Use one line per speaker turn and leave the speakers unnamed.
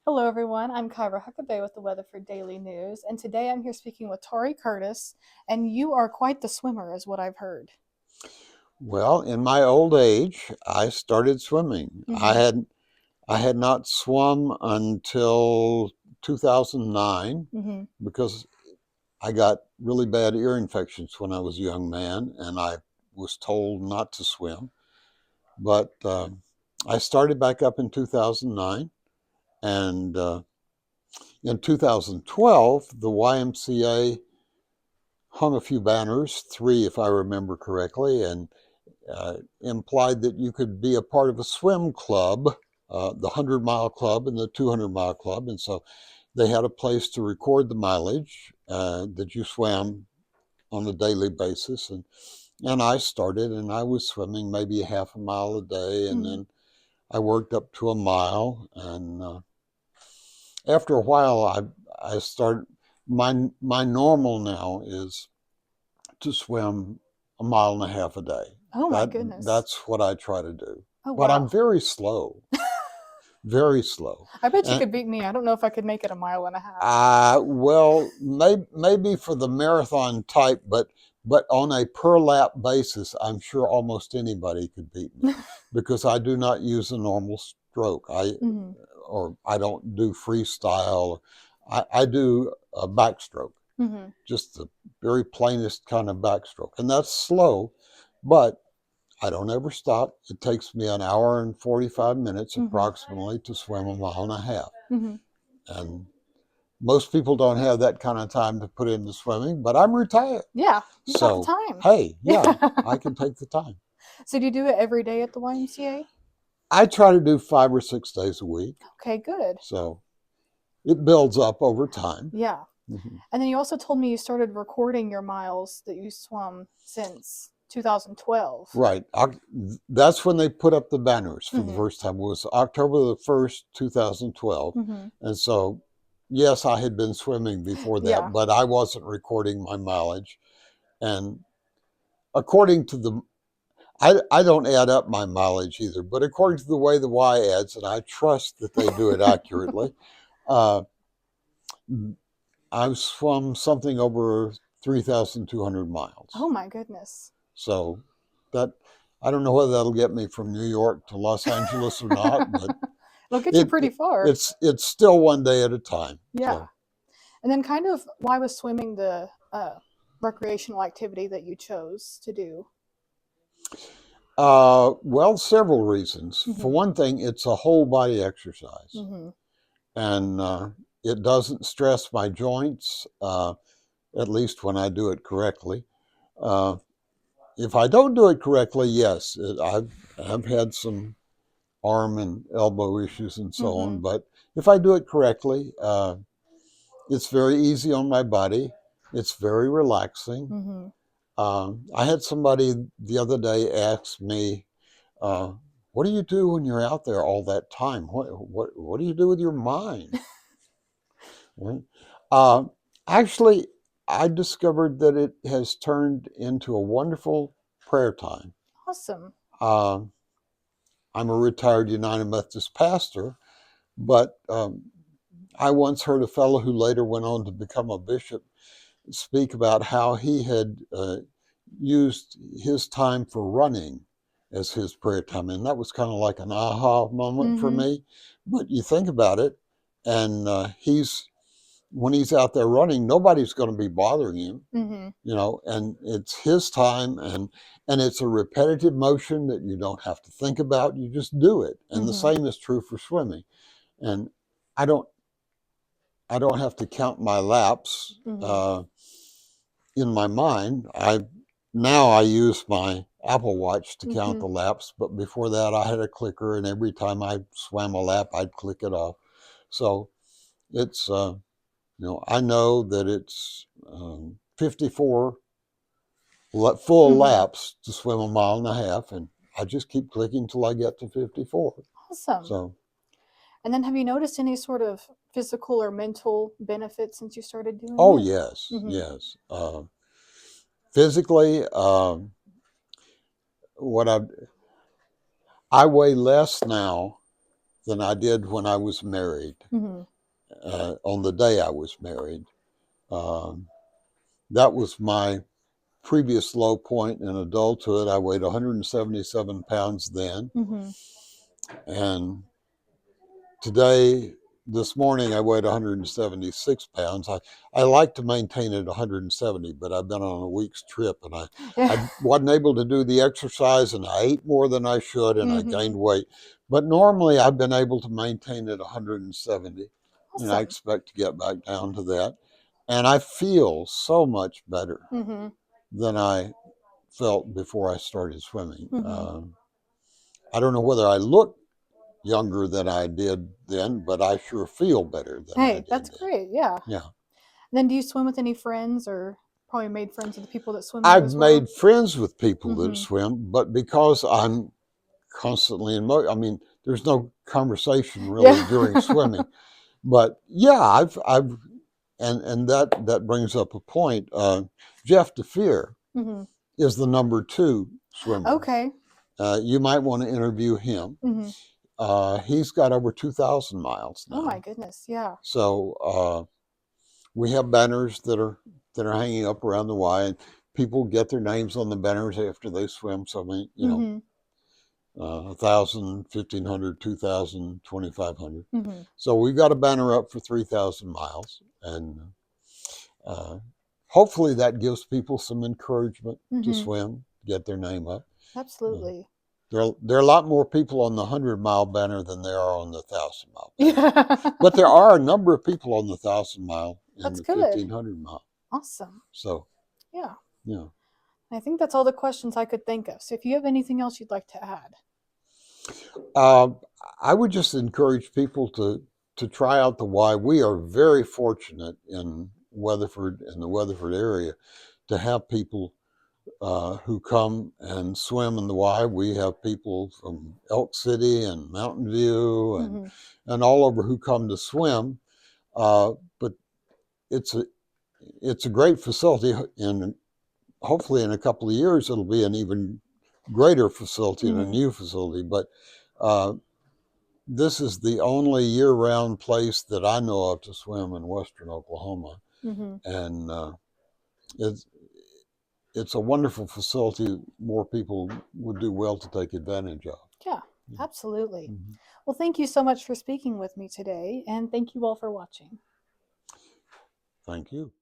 Hello, everyone. I'm Kyra Huckabee with the Weatherford Daily News, and today I'm here speaking with Torrey Curtis, and you are quite the swimmer, is what I've heard.
Well, in my old age, I started swimming.
Mm-hmm.
I had not swum until 2009
Mm-hmm.
because I got really bad ear infections when I was a young man, and I was told not to swim. But I started back up in 2009, and in 2012, the YMCA hung a few banners, three if I remember correctly, and implied that you could be a part of a swim club, the 100-mile club and the 200-mile club. And so they had a place to record the mileage that you swam on a daily basis. And I started, and I was swimming maybe a half a mile a day, and
Mm-hmm.
then I worked up to a mile. And after a while, I started, my normal now is to swim a mile and a half a day.
Oh my
That
goodness.
that's what I try to do.
Oh
But I'm
wow.
very slow, very slow.
I bet you
And
could beat me. I don't know if I could make it a mile and a half.
well, maybe for the marathon type, but on a per lap basis, I'm sure almost anybody could beat me because I do not use a normal stroke.
Mm-hmm.
I don't do freestyle. I do a backstroke,
Mm-hmm.
just the very plainest kind of backstroke, and that's slow, but I don't ever stop. It takes me an hour and 45 minutes
Mm-hmm.
approximately to swim a mile and a half.
Mm-hmm.
And most people don't have that kind of time to put into swimming, but I'm retired.
Yeah, you've got the
So,
time.
hey, yeah,
Yeah.
I can take the time.
So do you do it every day at the YMCA?
I try to do 5 or 6 days a week.
Okay, good.
So it builds up over time.
Yeah.
Mhm.
And then you also told me you started recording your miles that you swum since 2012.
Right. That's when they put up the banners for the
Mm-hmm.
first time. It was October the 1st, 2012.
Mm-hmm.
And so, yes, I had been swimming before
Yeah.
that, but I wasn't recording my mileage. And according to I don't add up my mileage either, but according to the way the Y adds, and I trust that they do it accurately, uh, I've swum something over 3,200
Oh
miles.
my goodness.
So that I don't know whether that'll get me from New York to Los Angeles or not, but
It'll get you
it,
pretty
it
far.
it's still one day at a time.
Yeah.
So
And then, kind of, why was swimming the recreational activity that you chose to do?
well, several reasons. For
Mm-hmm.
one thing, it's a whole body exercise,
Mm-hmm.
and it doesn't stress my joints, at least when I do it correctly. Uh, if I don't do it correctly, yes, I've had some arm and elbow issues and so
Mm-hmm.
on. But if I do it correctly, it's very easy on my body. It's very relaxing.
Mm-hmm.
I had somebody the other day ask me, uh, "What do you do when you're out there all that time? What do you do with your mind?" Right? Uh, Actually, I discovered that it has turned into a wonderful prayer time.
Awesome.
Uh, I'm a retired United Methodist pastor, but I once heard a fellow who later went on to become a bishop speak about how he had used his time for running as his prayer time. And that was kind of like an aha moment for
Mm-hmm.
me. But you think about it, and when he's out there running, nobody's going to be bothering him,
Mm-hmm.
and it's his time, and it's a repetitive motion that you don't have to think about. You just do it. And the
Mm-hmm.
same is true for swimming. And I don't I don't have to count my laps
Mm-hmm.
in my mind. I use my Apple Watch to count
Mm-hmm.
the laps, but before that, I had a clicker, and every time I swam a lap, I'd click it off. So it's I know that it's 54 full
Mm-hmm.
laps to swim a mile and a half, and I just keep clicking till I get to 54.
Awesome.
So,
And then, have you noticed any sort of physical or mental benefits since you started doing
oh
it?
yes,
Mm-hmm.
yes. Physically, what I weigh less now than I did when I was married,
Mm-hmm.
on the day I was married. Um, that was my previous low point in adulthood. I weighed 177 pounds then.
Mm-hmm.
And today, this morning, I weighed 176 pounds. I like to maintain it 170, but I've been on a week's trip and
Yeah.
I wasn't able to do the exercise, and I ate more than I should, and I
Mm-hmm.
gained weight. But normally, I've been able to maintain it 170, and I
Awesome.
expect to get back down to that. And I feel so much better
Mm-hmm.
than I felt before I started swimming.
Mm-hmm.
I don't know whether I look younger than I did then, but I sure feel better than I
Hey,
did
that's
then.
great. Yeah.
Yeah.
Then do you swim with any friends, or probably made friends with the people that swim there
I've
as well?
made friends with people that
Mm-hmm.
swim, but because I'm constantly in motion, I mean, there's no conversation really during
Yeah.
swimming. But yeah, I've, and that brings up a point. Jeff DeFeer
Mm-hmm.
is the number 2 swimmer.
Okay.
You might want to interview him.
Mm-hmm.
He's got over 2,000 miles
Oh my
now.
goodness. Yeah.
So we have banners that are hanging up around the Y, and people get their names on the banners after they swim. So many,
Mm-hmm.
1,000, 1,500, 2,000, 2,500.
Mm-hmm.
So we've got a banner up for 3,000 miles, and uh, hopefully that gives people some encouragement to
Mm-hmm.
swim, get their name up. Uh,
Absolutely.
there are a lot more people on the 100-mile banner than there are on the 1,000-mile banner.
Yeah.
But there are a number of people on the 1,000-mile and
That's
the
good.
1,500-mile.
Awesome.
So,
Yeah.
yeah.
I think that's all the questions I could think of. So if you have anything else you'd like to add.
Uh, I would just encourage people to try out the Y. We are very fortunate in Weatherford and the Weatherford area to have people who come and swim in the Y. We have people from Elk City and Mountain View
Mm-hmm.
and all over who come to swim. But it's a it's a great facility, and hopefully in a couple of years it'll be an even greater facility and a
Mm-hmm.
new facility. But uh, this is the only year-round place that I know of to swim in western Oklahoma,
Mm-hmm.
and it's it's a wonderful facility. More people would do well to take advantage of.
Yeah, absolutely.
Mhm.
Well, thank you so much for speaking with me today, and thank you all for watching.
Thank you.